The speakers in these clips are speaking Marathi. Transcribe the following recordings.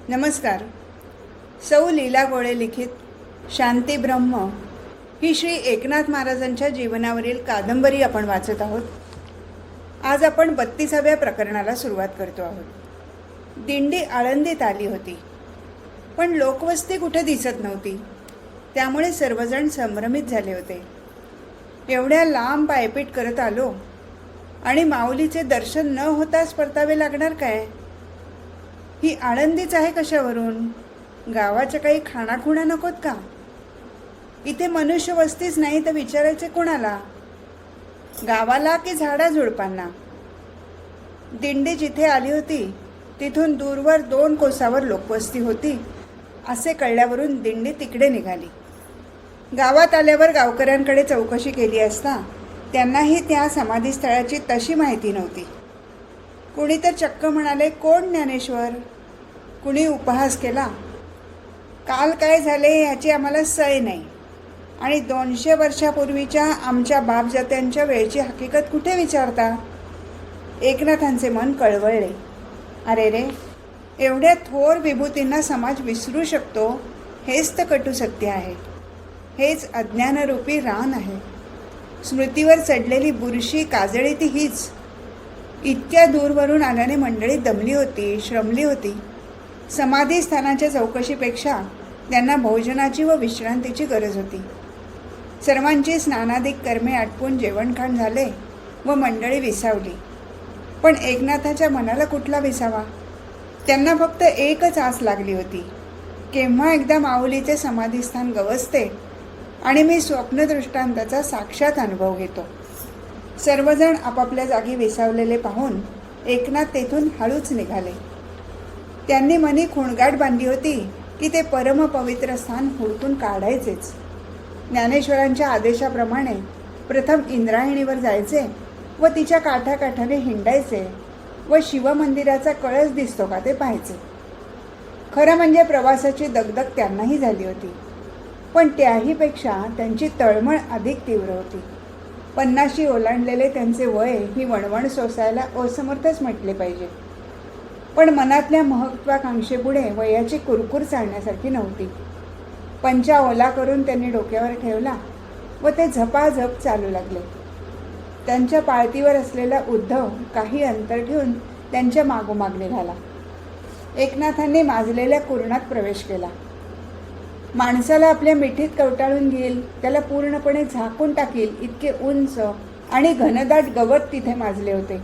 नमस्कार. सौ लीला गोळे लिखित शांती ब्रह्म ही श्री एकनाथ महाराजांच्या जीवनावरील कादंबरी आपण वाचत आहोत. आज आपण 32व्या प्रकरणाला सुरुवात करतो आहोत. दिंडी आळंदीत आली होती, पण लोकवस्ती कुठे दिसत नव्हती. त्यामुळे सर्वजण संभ्रमित झाले होते. एवढ्या लांब पायपीट करत आलो आणि माऊलीचे दर्शन न होताच परतावे लागणार काय? ही आळंदीच आहे कशावरून? गावाच्या काही खाणाखुणा नकोत का? इथे मनुष्य वस्तीच नाही तर विचारायचे कोणाला? गावाला की झाडाझुडपांना? दिंडी जिथे आली होती तिथून दूरवर 2 कोसावर लोकवस्ती होती असे कळल्यावरून दिंडी तिकडे निघाली. गावात आल्यावर गावकऱ्यांकडे चौकशी केली असता त्यांनाही त्या समाधीस्थळाची तशी माहिती नव्हती. कुणी तर चक्क म्हणाले, कोण ज्ञानेश्वर? कुणी उपहास केला, काल काय झाले याची आम्हाला सय नाही आणि 200 वर्षापूर्वीच्या आमच्या बापजात्यांच्या वेळची हकीकत कुठे विचारता? एकनाथांचे मन कळवळले. अरे रे, एवढ्या थोर विभूतींना समाज विसरू शकतो हेच तर कटू सत्य आहे. हेच अज्ञानरूपी रान आहे. स्मृतीवर चढलेली बुरशी काजळी ती हीच. इतक्या दूरवरून आल्याने मंडळी दमली होती, श्रमली होती. समाधी स्थानाच्या चौकशीपेक्षा त्यांना भोजनाची व विश्रांतीची गरज होती. सर्वांची स्नानादिक कर्मे आटपून जेवणखाण झाले व मंडळी विसावली. पण एकनाथाच्या मनाला कुठला विसावा? त्यांना फक्त एकच आस लागली होती, केव्हा एकदा माऊलीचे समाधीस्थान गवसते आणि मी स्वप्नदृष्टांताचा साक्षात अनुभव घेतो. सर्वजण आपापल्या जागी विसावलेले पाहून एकनाथ तेथून हळूच निघाले. त्यांनी मनी खुणगाठ बांधली होती की ते परमपवित्र स्थान हुडकून काढायचेच. ज्ञानेश्वरांच्या आदेशाप्रमाणे प्रथम इंद्रायणीवर जायचे व तिच्या काठाकाठाने हिंडायचे व शिवमंदिराचा कळस दिसतो का ते पाहायचे. खरं म्हणजे प्रवासाची दगदग त्यांनाही झाली होती, पण त्याहीपेक्षा त्यांची तळमळ अधिक तीव्र होती. 50शी ओलांडलेले त्यांचे वय ही वणवण सोसायला असमर्थच म्हटले पाहिजे. पण मनातल्या महत्त्वाकांक्षेपुढे वयाची कुरकुर चालण्यासारखी नव्हती. पंचा ओला करून त्यांनी डोक्यावर ठेवला व ते झपाझप चालू लागले. त्यांच्या पाळतीवर असलेला उद्धव काही अंतर ठेवून त्यांच्या मागोमाग निघाला. एकनाथांनी माजलेल्या कुरणात प्रवेश केला. माणसाला आपल्या मिठीत कवटाळून घेईल, त्याला पूर्णपणे झाकून टाकील इतके उंच आणि घनदाट गवत तिथे माजले होते.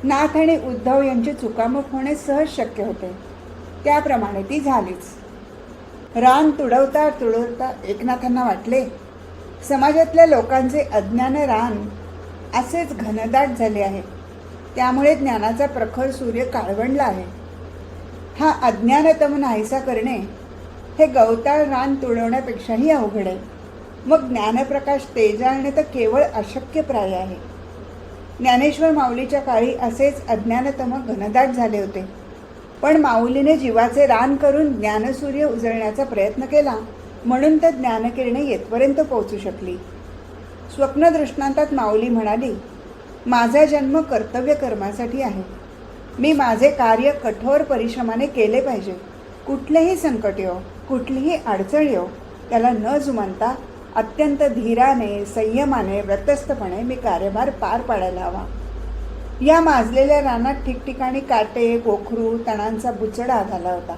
नाथ आणि उद्धव यांची चुकामुक होणे सहज शक्य होते. त्याप्रमाणे ती झालीच. रान तुडवता तुडवता एकनाथांना वाटले, समाजातल्या लोकांचे अज्ञान रान असेच घनदाट झाले आहे. त्यामुळे ज्ञानाचा प्रखर सूर्य काळवंडला आहे. हा अज्ञानतम नाहीसा करणे हे गवताळ रान तुडवण्यापेक्षाही अवघड आहे. मग ज्ञानप्रकाश तेजाळणे तर केवळ अशक्यप्राय आहे. ज्ञानेश्वर माऊलीच्या काळी असेच अज्ञानतम घनदाट झाले होते, पण माऊलीने जीवाचे रान करून ज्ञानसूर्य उजळण्याचा प्रयत्न केला म्हणून तर ज्ञानकिरणे येथपर्यंत पोहोचू शकली. स्वप्नदृष्टांतात माऊली म्हणाली, माझा जन्म कर्तव्य कर्मासाठी आहे. मी माझे कार्य कठोर परिश्रमाने केले पाहिजे. कुठलेही संकट येवो, कुठलीही अडचण येवो, त्याला न जुमानता अत्यंत धीराने, संयमाने, व्रतस्थपणे मी कार्यभार पार पाडायला हवा. या माजलेल्या रानात ठिकठिकाणी काटे, गोखरू, तणांचा बुचडा झाला होता.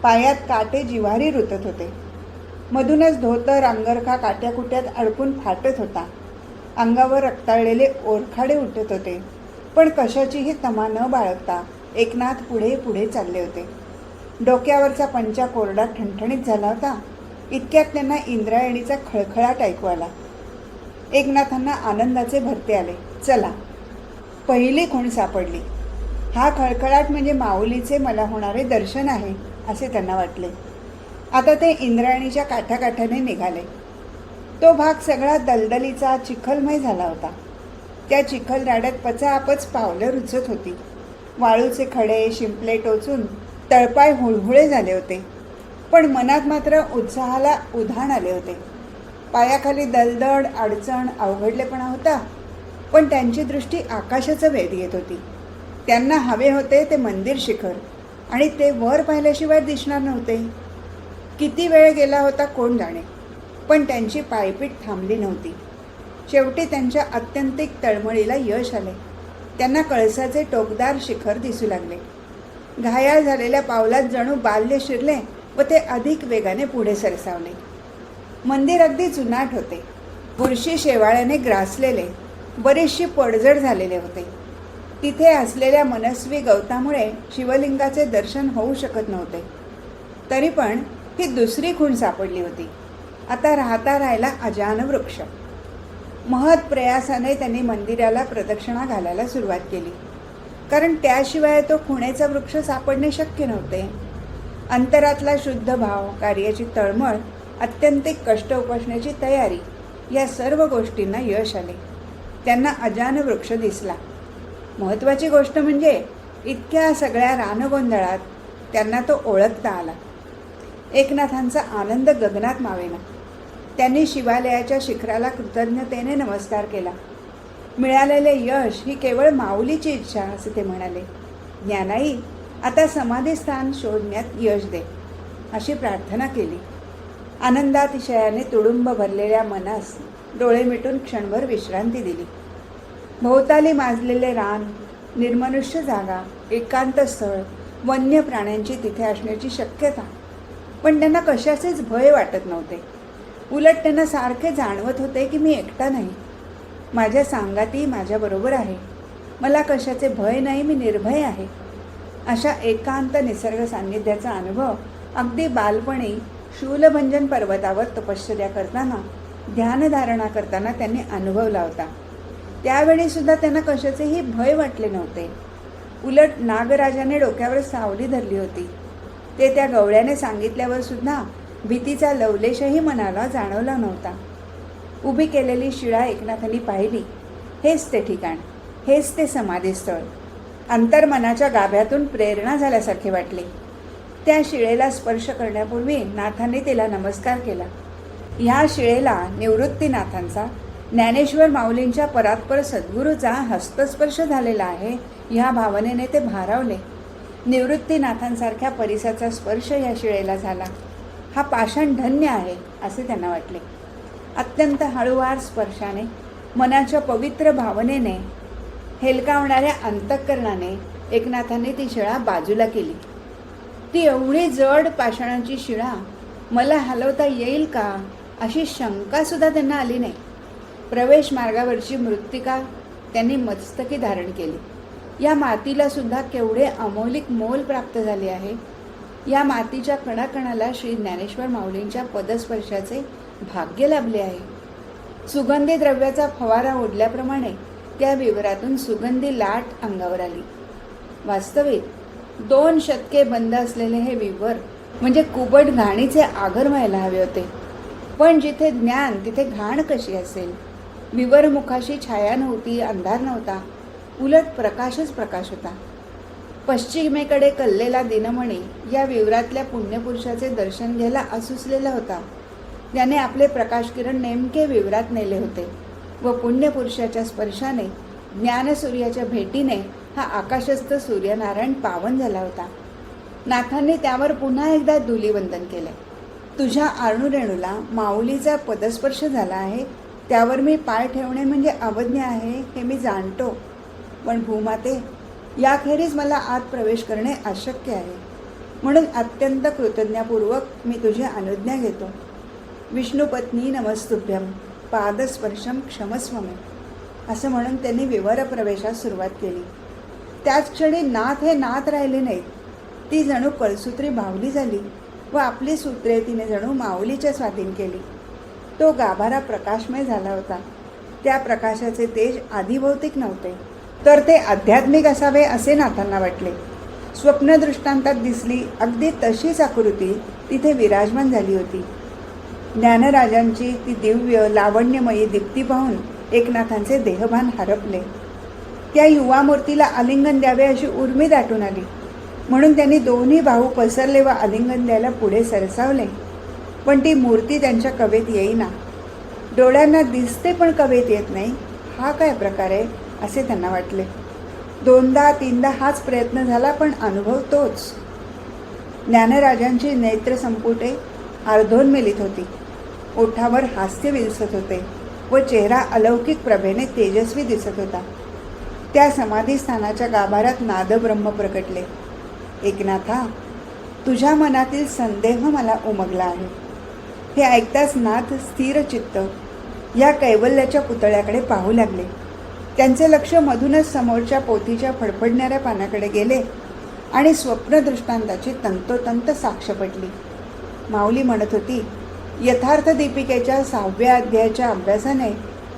पायात काटे जिव्हारी रुतत होते. मधूनच धोतर, अंगरखा काट्याकुट्यात अडकून फाटत होता. अंगावर रक्ताळलेले ओरखाडे उठत होते. पण कशाचीही तमा न बाळगता एकनाथ पुढे पुढे चालले होते. डोक्यावरचा पंचा कोरडा ठणठणीत झाला होता. इतक्यात त्यांना इंद्रायणीचा खळखळाट ऐकू आला. एकनाथांना आनंदाचे भरते आले. चला, पहिली खूण सापडली. हा खळखळाट म्हणजे माऊलीचे मला होणारे दर्शन आहे असे त्यांना वाटले. आता ते इंद्रायणीच्या काठाकाठाने निघाले. तो भाग सगळा दलदलीचा, चिखलमय झाला होता. त्या चिखल राड्यात पचापच पावलं रुचत होती. वाळूचे खडे, शिंपले टोचून तळपाय हुळहुळे झाले होते. पण मनात मात्र उत्साहाला उधाण आले होते. पायाखाली दलदड, अडचण, अवघडलेपणा होता, पण त्यांची दृष्टी आकाशाचं वेध येत होती. त्यांना हवे होते ते मंदिर शिखर, आणि ते वर पाहिल्याशिवाय दिसणार नव्हते. किती वेळ गेला होता कोण जाणे, पण त्यांची पायपीट थांबली नव्हती. शेवटी त्यांच्या आत्यंतिक तळमळीला यश आले. त्यांना कळसाचे टोकदार शिखर दिसू लागले. घायाळ झालेल्या पावलात जणू बाल्य शिरले व ते अधिक वेगाने पुढे सरसावले. मंदिर अगदी जुनाट होते. बुरशी शेवाळ्याने ग्रासलेले, बरेचशी पडझड झालेले होते. तिथे असलेल्या मनस्वी गवतामुळे शिवलिंगाचे दर्शन होऊ शकत नव्हते. तरी पण ही दुसरी खूण सापडली होती. आता राहिला अजान वृक्ष. महत् प्रयासाने त्यांनी मंदिराला प्रदक्षिणा घालायला सुरुवात केली, कारण त्याशिवाय तो खुणेचा वृक्ष सापडणे शक्य नव्हते. अंतरातला शुद्ध भाव, कार्याची तळमळ, अत्यंतिक कष्ट उपसण्याची तयारी, या सर्व गोष्टींना यश आले. त्यांना अजान वृक्ष दिसला. महत्त्वाची गोष्ट म्हणजे इतक्या सगळ्या रानगोंधळात त्यांना तो ओळखता आला. एकनाथांचा आनंद गगनात मावेना. त्यांनी शिवालयाच्या शिखराला कृतज्ञतेने नमस्कार केला. मिळालेले यश ही केवळ माऊलीची इच्छा, असे ते म्हणाले. ज्ञानाई, आता समाधीस्थान शोधण्यात यश दे, अशी प्रार्थना केली. आनंदातिशयाने तुडुंब भरलेल्या मनास डोळे मिटून क्षणभर विश्रांती दिली. भोवताली माजलेले रान, निर्मनुष्य जागा, एकांत स्थळ, वन्य प्राण्यांची तिथे असण्याची शक्यता, पण त्यांना कशाचेच भय वाटत नव्हते. उलट त्यांना सारखे जाणवत होते की मी एकटा नाही, माझ्या सांगाती माझ्याबरोबर आहे. मला कशाचे भय नाही, मी निर्भय आहे. अशा एकांत निसर्ग सान्निध्याचा अनुभव अगदी बालपणी शूलभंजन पर्वतावर तपश्चर्या करताना, ध्यानधारणा करताना त्यांनी अनुभवला होता. त्यावेळीसुद्धा त्यांना कशाचेही भय वाटले नव्हते. उलट नागराजाने डोक्यावर सावली धरली होती. ते त्या गवळ्याने सांगितल्यावर सुद्धा भीतीचा लवलेशही मनाला जाणवला नव्हता. उभी केलेली शिळा एकनाथांनी पाहिली. हेच ते ठिकाण, हेच ते समाधीस्थळ. अंतर्मनाच्या गाभ्यातून प्रेरणा झाल्यासारखे वाटले. त्या शिळेला स्पर्श करण्यापूर्वी नाथांनी तिला नमस्कार केला. ह्या शिळेला निवृत्तीनाथांचा, ज्ञानेश्वर माऊलींच्या परात्पर सद्गुरूचा हस्तस्पर्श झालेला आहे, ह्या भावनेने ते भारावले. निवृत्तीनाथांसारख्या परिसाचा स्पर्श या शिळेला झाला. हा पाषाण धन्य आहे, असे त्यांना वाटले. अत्यंत हळूवार स्पर्शाने, मनाच्या पवित्र भावनेने, हेलकावणाऱ्या अंतःकरणाने एकनाथांनी ती शिळा बाजूला केली. ती एवढी जड पाषाणाची शिळा मला हलवता येईल का, अशी शंकासुद्धा त्यांना आली नाही. प्रवेश मार्गावरची मृत्तिका त्यांनी मस्तकी धारण केली. या मातीला सुद्धा केवढे अमौलिक मोल प्राप्त झाले आहे. या मातीच्या कणाकणाला श्री ज्ञानेश्वर माऊलींच्या पदस्पर्शाचे भाग्य लाभले आहे. सुगंधी द्रव्याचा फवारा ओढल्याप्रमाणे त्या विवरातून सुगंधी लाट अंगावर आली. वास्तविक 2 शतके बंद असलेले हे विवर म्हणजे कुबट घाणीचे आगर व्हायला हवे होते. पण जिथे ज्ञान तिथे घाण कशी असेल. विवरमुखाशी छाया नव्हती, अंधार नव्हता, उलट प्रकाशच प्रकाश होता. पश्चिमेकडे कललेला दिनमणी या विवरातल्या पुण्यपुरुषाचे दर्शन घ्यायला असुसलेला होता. त्याने आपले प्रकाशकिरण नेमके विवरात नेले होते व पुण्यपुरुषाच्या स्पर्शाने, ज्ञानसूर्याच्या भेटीने हा आकाशस्थ सूर्यनारायण पावन झाला होता. नाथांनी त्यावर पुन्हा एकदा धुलीवंदन केले. तुझ्या अणुरेणूला माऊलीचा पदस्पर्श झाला आहे, त्यावर मी पाय ठेवणे म्हणजे अवज्ञा आहे हे मी जाणतो. पण भूमाते, याखेरीज मला आत प्रवेश करणे अशक्य आहे. म्हणून अत्यंत कृतज्ञतापूर्वक मी तुझी अनुज्ञा घेतो. विष्णुपत्नी नमस्तुभ्यम, पादस्पर्शम क्षमस्व मे, असं म्हणून त्यांनी विवर प्रवेशास सुरुवात केली. त्याच क्षणी नाथ हे नाथ राहिले नाहीत. ती जणू कळसूत्री बाहुली झाली व आपली सूत्रे तिने जणू माऊलीच्या स्वाधीन केली. तो गाभारा प्रकाशमय झाला होता. त्या प्रकाशाचे तेज आधिभौतिक नव्हते, तर ते आध्यात्मिक असावे असे नाथांना वाटले. स्वप्नदृष्टांतात दिसली अगदी तशीच आकृती तिथे विराजमान झाली होती. ज्ञानराजांची ती दिव्य लावण्यमयी दीप्ती पाहून एकनाथांचे देहभान हरपले. त्या युवामूर्तीला आलिंगन द्यावे अशी उर्मी दाटून आली. म्हणून त्यांनी दोन्ही बाहू पसरले व आलिंगन द्यायला पुढे सरसावले. पण ती मूर्ती त्यांच्या कवेत येईना. डोळ्यांना दिसते पण कवेत येत नाही. हा काय प्रकार आहे असे त्यांना वाटले. 2दा 3दा हाच प्रयत्न झाला, पण अनुभव तोच. ज्ञानराजांची नेत्रसंपुटे अर्धोन्मिलित होती. ओठावर हास्य विलसत होते व चेहरा अलौकिक प्रभेने तेजस्वी दिसत होता. त्या समाधीस्थानाच्या गाभाऱ्यात नादब्रह्म प्रकटले. एकनाथा, तुझ्या मनातील संदेह मला उमगला आहे. हे ऐकताच नाथ स्थिर चित्त या कैवल्याच्या पुतळ्याकडे पाहू लागले. त्यांचे लक्ष मधूनच समोरच्या पोथीच्या फडफडणाऱ्या पानाकडे गेले आणि स्वप्नदृष्टांताची तंतोतंत साक्ष पटली. माऊली म्हणत होती, यथार्थ दीपिकेच्या 6व्या अध्यायाच्या अभ्यासाने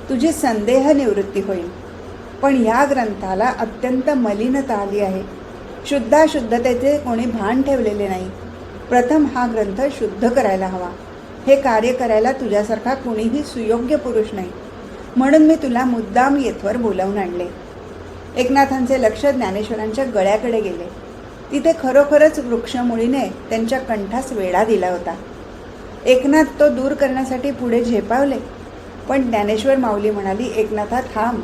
तुझी संदेह निवृत्ती होईल. पण ह्या ग्रंथाला अत्यंत मलिनता आली आहे. शुद्धाशुद्धतेचे कोणी भान ठेवलेले नाही. प्रथम हा ग्रंथ शुद्ध करायला हवा. हे कार्य करायला तुझ्यासारखा कुणीही सुयोग्य पुरुष नाही. म्हणून मी तुला मुद्दाम येथवर बोलावून आणले. एकनाथांचे लक्ष ज्ञानेश्वरांच्या गळ्याकडे गेले. तिथे खरोखरच वृक्षमुळीने त्यांच्या कंठास वेढा दिला होता. एकनाथ तो दूर करण्यासाठी पुढे झेपावले, पण ज्ञानेश्वर माऊली म्हणाली, एकनाथा थांब.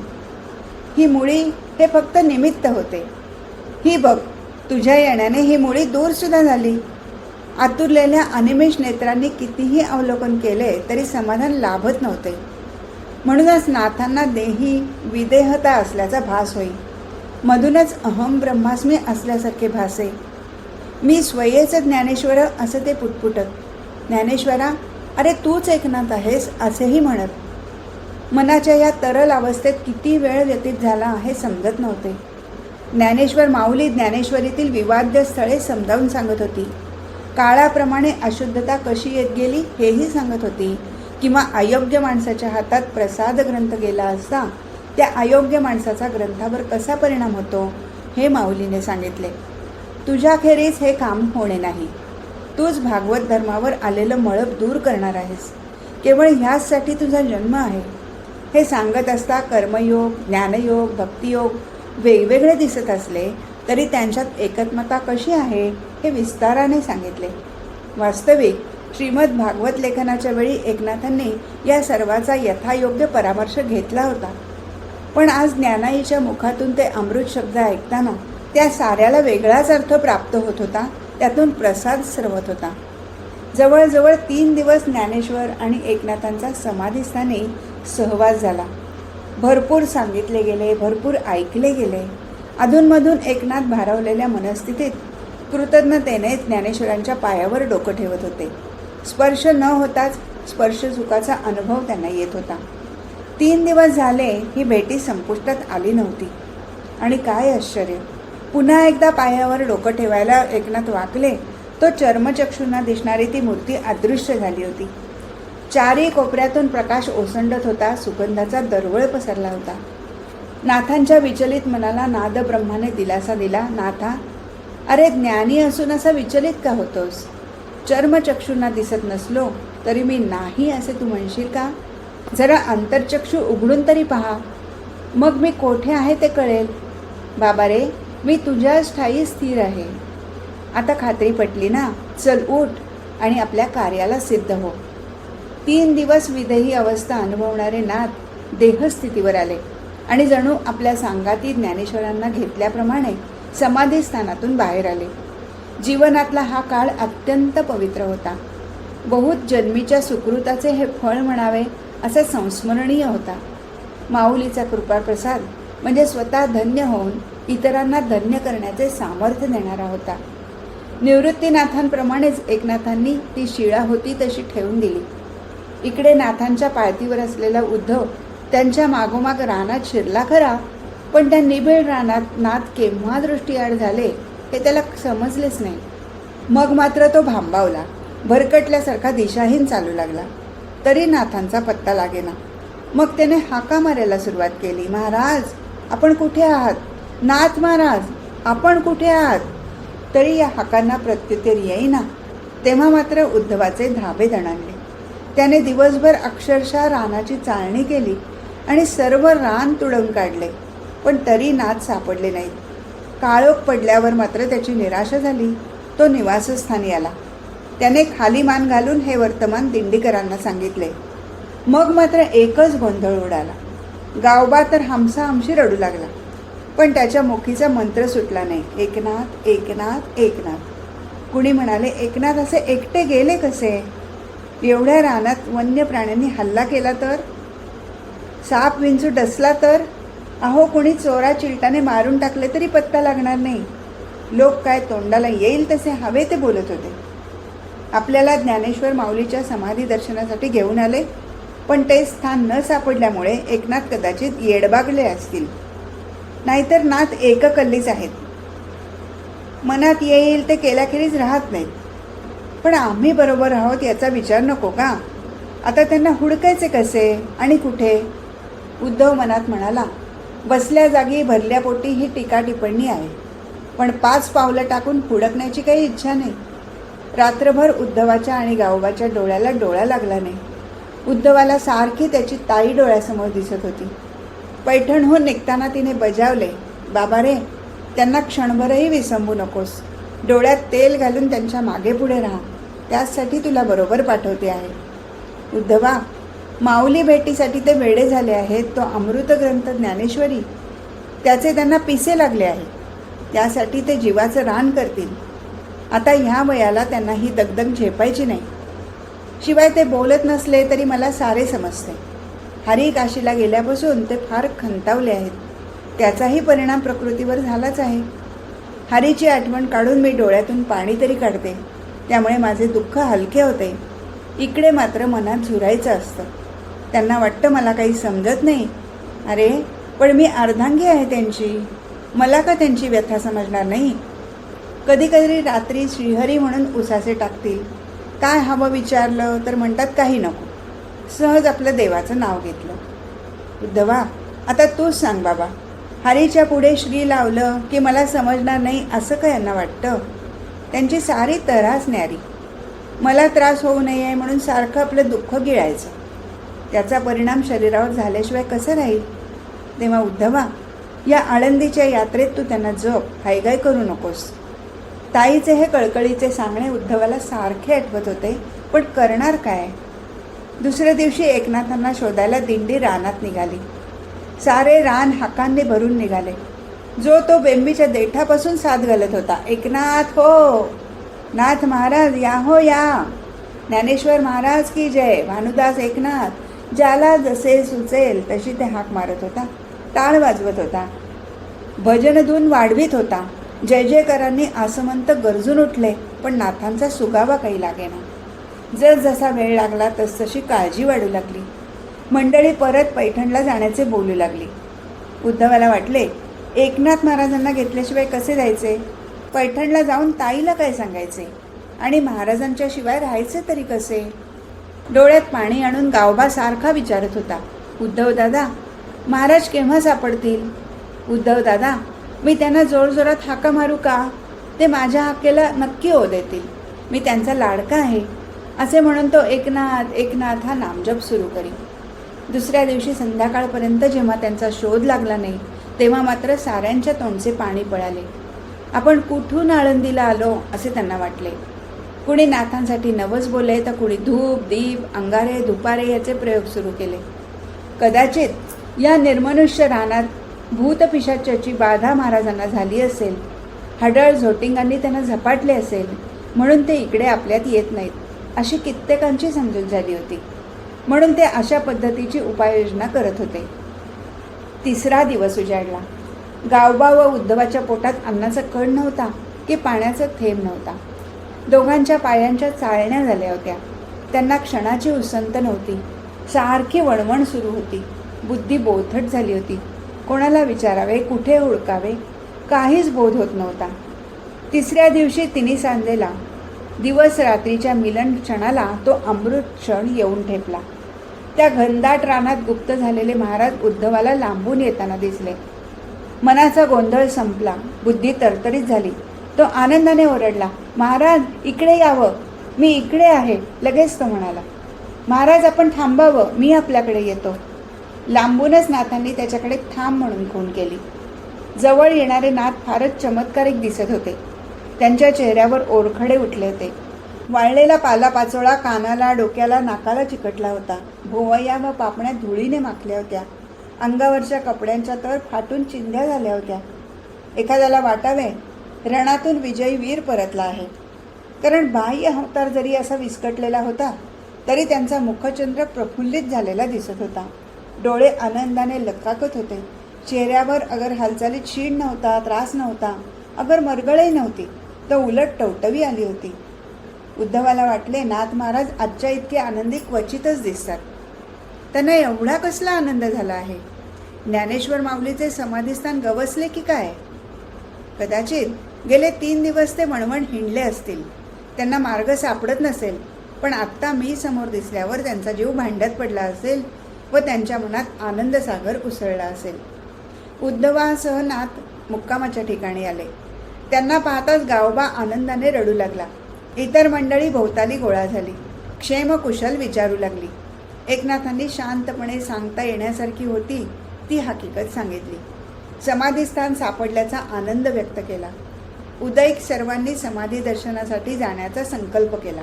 ही मुळी हे फक्त निमित्त होते. ही बघ, तुझ्या येण्याने ही मुळी दूरसुद्धा झाली. आतुरलेल्या अनिमेष नेत्रांनी कितीही अवलोकन केले तरी समाधान लाभत नव्हते. म्हणूनच नाथांना देही विदेहता असल्याचा भास होई. मधूनच अहम ब्रह्मास्मी असल्यासारखे भासे. मी स्वयेच ज्ञानेश्वर असं ते पुटपुटत. ज्ञानेश्वरा, अरे तूच एकनाथ आहेस असेही म्हणत. मनाच्या या तरल अवस्थेत किती वेळ व्यतीत झाला हे समजत नव्हते. ज्ञानेश्वर माऊली ज्ञानेश्वरीतील विवाद्य स्थळे समजावून सांगत होती. काळाप्रमाणे अशुद्धता कशी येत गेली हेही सांगत होती. किंवा अयोग्य माणसाच्या हातात प्रसाद ग्रंथ गेला असता त्या अयोग्य माणसाचा ग्रंथावर कसा परिणाम होतो हे माऊलीने सांगितले. तुझ्याखेरीज हे काम होणे नाही. तूच भागवत धर्मावर आलेलं मळप दूर करणार आहेस. केवळ ह्याचसाठी तुझा जन्म आहे. हे सांगत असता कर्मयोग, ज्ञानयोग, भक्तियोग वेगवेगळे दिसत असले तरी त्यांच्यात एकत्मता कशी आहे हे विस्ताराने सांगितले. वास्तविक श्रीमद भागवत लेखनाच्या वेळी एकनाथांनी या सर्वाचा यथायोग्य परामर्श घेतला होता. पण आज ज्ञानाईच्या मुखातून ते अमृत शब्द ऐकताना त्या साऱ्याला वेगळाच अर्थ प्राप्त होत होता. त्यातून प्रसाद स्रवत होता. जवळजवळ 3 दिवस ज्ञानेश्वर आणि एकनाथांचा समाधीस्थानी सहवास झाला. भरपूर सांगितले गेले, भरपूर ऐकले गेले. अधूनमधून एकनाथ भारावलेल्या मनस्थितीत कृतज्ञतेने ज्ञानेश्वरांच्या पायावर डोकं ठेवत होते. स्पर्श न होताच स्पर्शसुखाचा अनुभव त्यांना येत होता. 3 दिवस झाले ही भेटी संपुष्टात आली नव्हती. आणि काय आश्चर्य, पुन्हा एकदा पायावर डोकं ठेवायला एकनाथ वाकले तो चर्मचक्षुंना दिसणारी ती मूर्ती अदृश्य झाली होती. चारी कोपऱ्यातून प्रकाश ओसंडत होता. सुगंधाचा दरवळ पसरला होता. नाथांच्या विचलित मनाला नादब्रह्माने दिलासा दिला. नाथा, अरे ज्ञानी असून असा विचलित का होतोस? चर्मचक्षुंना दिसत नसलो तरी मी नाही असे तू म्हणशील का? जरा अंतर्चक्षु उघडून तरी पहा, मग मी कोठे आहे ते कळेल. बाबा रे, मी तुझ्याच ठायी स्थिर आहे. आता खात्री पटली ना? चल उठ आणि आपल्या कार्याला सिद्ध हो. 3 दिवस विदेही अवस्था अनुभवणारे नाथ देहस्थितीवर आले आणि जणू आपल्या सांगाती ज्ञानेश्वरांना घेतल्याप्रमाणे समाधीस्थानातून बाहेर आले. जीवनातला हा काळ अत्यंत पवित्र होता. बहुत जन्मीच्या सुकृताचे हे फळ म्हणावे असा संस्मरणीय होता. माऊलीचा कृपाप्रसाद म्हणजे स्वतः धन्य होऊन इतरांना धन्य करण्याचे सामर्थ्य देणारा होता. निवृत्तीनाथांप्रमाणेच एकनाथांनी ती शिळा होती तशी ठेवून दिली. इकडे नाथांच्या पायथीवर असलेला उद्धव त्यांच्या मागोमाग रानात शिरला खरा, पण त्या निबिड रानात नाथ केव्हा दृष्टीआड झाले हे त्याला समजलेच नाही. मग मात्र तो भांबावला, भरकटल्यासारखा दिशाहीन चालू लागला. तरी नाथांचा पत्ता लागेना. मग त्याने हाका मारायला सुरुवात केली. महाराज, आपण कुठे आहात? नाथ महाराज, आपण कुठे आहात? तरी या हाकांना प्रत्युत्तर येईना. तेव्हा मात्र उद्धवाचे धाबे दणाणले. त्याने दिवसभर अक्षरशः रानाची चाळणी केली आणि सर्व रान तुडवून काढले, पण तरी नाथ सापडले नाहीत. काळोख पडल्यावर मात्र त्याची निराशा झाली. तो निवासस्थानी आला. त्याने खाली मान घालून हे वर्तमान दिंडीकरांना सांगितले. मग मात्र एकच गोंधळ उडाला. गावबा तर हमसाहमशी रडू लागला, पण त्याच्या मुखीचा मंत्र सुटला नाही. एकनाथ, एकनाथ, एकनाथ. कुणी म्हणाले, एकनाथ असे एकटे गेले कसे? एवढ्या रानात वन्य प्राण्यांनी हल्ला केला तर? साप विंचू डसला तर? अहो, कुणी चोरा चिलटाने मारून टाकले तरी पत्ता लागणार नाही. लोक काय तोंडाला येईल तसे हवे ते बोलत होते. आपल्याला ज्ञानेश्वर माऊलीच्या समाधी दर्शनासाठी घेऊन आले, पण ते स्थान न सापडल्यामुळे एकनाथ कदाचित येडबागले असतील. नाहीतर नाथ एककल्लीच आहेत. मनात येईल ते केल्याखेरीज राहत नाहीत. पण आम्ही बरोबर आहोत याचा विचार नको का? आता त्यांना हुडकायचे कसे आणि कुठे? उद्धव मनात म्हणाला, बसल्या जागी भरल्या पोटी ही टीका टिप्पणी आहे, पण 5 पावलं टाकून हुडकण्याची काही इच्छा नाही. रात्रभर उद्धवाच्या आणि गावोबाच्या डोळ्याला डोळा लागला नाही. उद्धवाला सारखी त्याची ताई डोळ्यासमोर दिसत होती. पैठणहून निघताना तिने बजावले, बाबा रे, त्यांना क्षणभरही विसंबू नकोस. डोळ्यात तेल घालून त्यांच्या मागे पुढे राहा. त्याचसाठी तुला बरोबर पाठवते आहे. उद्धवा, माऊली भेटीसाठी ते वेडे झाले आहेत. तो अमृत ग्रंथ ज्ञानेश्वरी, त्याचे त्यांना पिसे लागले आहे. त्यासाठी ते जीवाचं रान करतील. आता ह्या वयाला त्यांना ही दगदग झेपायची नाही. शिवाय ते बोलत नसले तरी मला सारे समजते. हरी काशीला गेल्यापासून ते फार खंतावले आहेत. त्याचाही परिणाम प्रकृतीवर झालाच आहे. हरीची आठवण काढून मी डोळ्यातून पाणी तरी काढते, त्यामुळे माझे दुःख हलके होते. इकडे मात्र मनात झुरायचं असतं. त्यांना वाटतं मला काही समजत नाही. अरे, पण मी अर्धांगी आहे त्यांची. मला का त्यांची व्यथा समजणार नाही? कधी कधी रात्री श्रीहरी म्हणून उसासे टाकतील. काय हवं विचारलं तर म्हणतात काही नको. सहज आपलं देवाचं नाव घेतलं. उद्धवा, आता तूच सांग बाबा, हरीच्या पुढे श्री लावलं की मला समजणार नाही असं का यांना वाटतं? त्यांची सारी तऱ्हाच न्यारी. मला त्रास होऊ नये म्हणून सारखं आपलं दुःख गिळायचं. त्याचा परिणाम शरीरावर झाल्याशिवाय कसं राहील? तेव्हा उद्धवा, या आळंदीच्या यात्रेत तू त्यांना जप, हायगाय करू नकोस. ताईचे हे कळकळीचे सांगणे उद्धवाला सारखे आठवत होते, पण करणार काय? दुसऱ्या दिवशी एकनाथांना शोधायला दिंडी रानात निघाली. सारे रान हाकांनी भरून निघाले. जो तो बेंबीच्या देठापासून साथ घालत होता, एकनाथ हो, नाथ महाराज या हो या, ज्ञानेश्वर महाराज की जय, भानुदास एकनाथ, ज्याला जसे सुचेल तशी ते हाक मारत होता, टाळ वाजवत होता, भजनधून वाढवित होता. जय जयकारांनी आसमंत गरजून उठले, पण नाथांचा सुगावा काही लागेना. जसा वेळ लागला तसतशी काळजी वाढू लागली. मंडळी परत पैठणला जाण्याचे बोलू लागली. उद्धवाला वाटले, एकनाथ महाराजांना घेतल्याशिवाय कसे जायचे? पैठणला जाऊन ताईला काय सांगायचे? आणि महाराजांच्या शिवाय राहायचे तरी कसे? डोळ्यात पाणी आणून गावबा सारखा विचारत होता, उद्धव दादा, महाराज केव्हा सापडतील? उद्धव दादा, मी त्यांना जोरजोरात हाका मारू का? ते माझ्या हाकेला नक्की ओ देतील. मी त्यांचा लाडका आहे. असे म्हणून तो एकनाथ एकनाथ हा नामजप सुरू करी. दुसऱ्या दिवशी संध्याकाळपर्यंत जेव्हा त्यांचा शोध लागला नाही, तेव्हा मात्र साऱ्यांच्या तोंडचे पाणी पळाले. आपण कुठून आळंदीला आलो असे त्यांना वाटले. कुणी नाथांसाठी नवस बोलले तर कुणी धूप दीप अंगारे धुपारे याचे प्रयोग सुरू केले. कदाचित या निर्मनुष्य रानात भूतपिशाच्याची बाधा महाराजांना झाली असेल. हडळ झोटिंगांनी त्यांना झपाटले असेल, म्हणून ते इकडे आपल्यात येत नाहीत, अशी कित्येकांची समजूत झाली होती. म्हणून ते अशा पद्धतीची उपाययोजना करत होते. तिसरा दिवस उजाडला. गावबा व उद्धवाच्या पोटात अन्नाचा कण नव्हता की पाण्याचा थेंब नव्हता. दोघांच्या पायांच्या चाळण्या झाल्या होत्या. त्यांना क्षणाची उसंत नव्हती. सारखी वणवण सुरू होती. बुद्धी बोथट झाली होती. कोणाला विचारावे, कुठे हुडकावे, काहीच बोध होत नव्हता. तिसऱ्या दिवशी तिन्ही सांजेला दिवस रात्रीच्या मिलन क्षणाला तो अमृत क्षण येऊन ठेपला. त्या घनदाट रानात गुप्त झालेले महाराज उद्धवाला लांबून येताना दिसले. मनाचा गोंधळ संपला. बुद्धी तरतरीत झाली. तो आनंदाने ओरडला, महाराज इकडे यावं, मी इकडे आहे. लगेच तो म्हणाला, महाराज आपण थांबावं, मी आपल्याकडे येतो. लांबूनच नाथांनी त्याच्याकडे थांब म्हणून खूण केली. जवळ येणारे नाथ फारच चमत्कारिक दिसत होते. त्यांच्या चेहऱ्यावर ओरखडे उठले होते. वाळलेला पालापाचोळा कानाला डोक्याला नाकाला चिकटला होता. भोवया व पापण्या धुळीने माखल्या होत्या. अंगावरच्या कपड्यांच्या तर फाटून चिंध्या झाल्या होत्या. एखाद्याला वाटावे, रणातून विजयी वीर परतला आहे. कारण बाह्य अवतार जरी असा विस्कटलेला होता तरी त्यांचा मुखचंद्र प्रफुल्लित झालेला दिसत होता. डोळे आनंदाने लकाकत होते. चेहऱ्यावर अगर हालचालीत शीण नव्हता, त्रास नव्हता, अगर मरगळही नव्हती, तर उलट टवटवी आली होती. उद्धवाला वाटले नाथ महाराज आजच्या इतके आनंदी क्वचितच दिसतात. त्यांना एवढा कसला आनंद झाला आहे? ज्ञानेश्वर माऊलीचे समाधीस्थान गवसले की काय? कदाचित गेले 3 दिवस ते वणवण हिंडले असतील. त्यांना मार्ग सापडत नसेल. पण आत्ता मी समोर दिसल्यावर त्यांचा जीव भांड्यात पडला असेल व त्यांच्या मनात आनंदसागर उसळला असेल. उद्धवासह नाथ मुक्कामाच्या ठिकाणी आले. त्यांना पाहताच गावबा आनंदाने रडू लागला. इतर मंडळी भोवताली गोळा झाली. क्षेमकुशल विचारू लागली. एकनाथांनी शांतपणे सांगता येण्यासारखी होती ती हकीकत सांगितली. समाधीस्थान सापडल्याचा आनंद व्यक्त केला. उदयिक सर्वांनी समाधी दर्शनासाठी जाण्याचा संकल्प केला.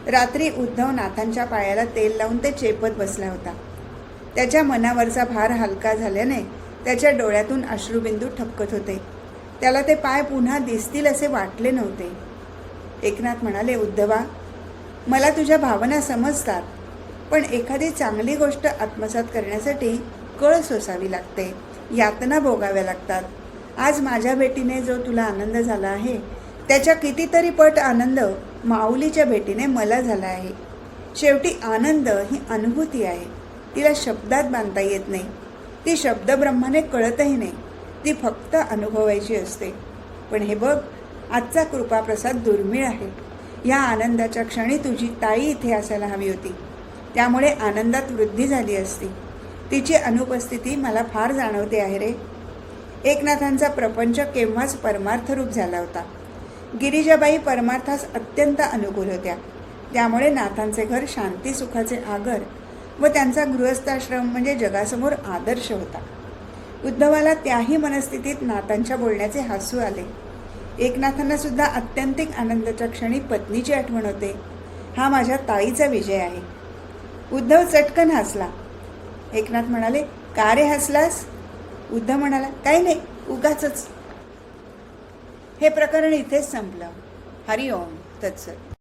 रात्री उद्धव नाथांच्या पायाला तेल लावून ते चेपत बसला होता. त्याच्या मनावरचा भार हलका झाल्याने त्याच्या डोळ्यातून अश्रुबिंदू ठपकत होते. त्याला ते पाय पुन्हा दिसतील असे वाटले नव्हते. एकनाथ म्हणाले, उद्धवा, मला तुझ्या भावना समजतात, पण एखादी चांगली गोष्ट आत्मसात करण्यासाठी कळ सोसावी लागते, यातना भोगाव्या लागतात. आज माझ्या भेटीने जो तुला आनंद झाला आहे त्याच्या कितीतरी पट आनंद माऊलीच्या भेटीने मला झाला आहे. शेवटी आनंद ही अनुभूती आहे. तिला शब्दात बांधता येत नाही. ती शब्दब्रह्माने कळतही नाही. ती फक्त अनुभवायची असते. पण हे बघ, आजचा कृपाप्रसाद दुर्मिळ आहे. या आनंदाच्या क्षणी तुझी ताई इथे असायला हवी होती. त्यामुळे आनंदात वृद्धी झाली असती. तिची अनुपस्थिती मला फार जाणवते आहे रे. एकनाथांचा प्रपंच केव्हाच परमार्थरूप झाला होता. गिरिजाबाई परमार्थास अत्यंत अनुकूल होत्या. त्यामुळे नाथांचे घर शांती सुखाचे आगर व त्यांचा गृहस्थाश्रम म्हणजे जगासमोर आदर्श होता. उद्धवाला त्याही मनस्थितीत नाथांच्या बोलण्याचे हसू आले. एकनाथांना सुद्धा आत्यंतिक आनंदाच्या क्षणी पत्नीची आठवण होते. हा माझ्या ताईचा विजय आहे. उद्धव चटकन हसला. एकनाथ म्हणाले, का रे हसलास? उद्धव म्हणाला, काही नाही, उगाचच. हे प्रकरण इथेच संपलं. हरिओम तत्सत.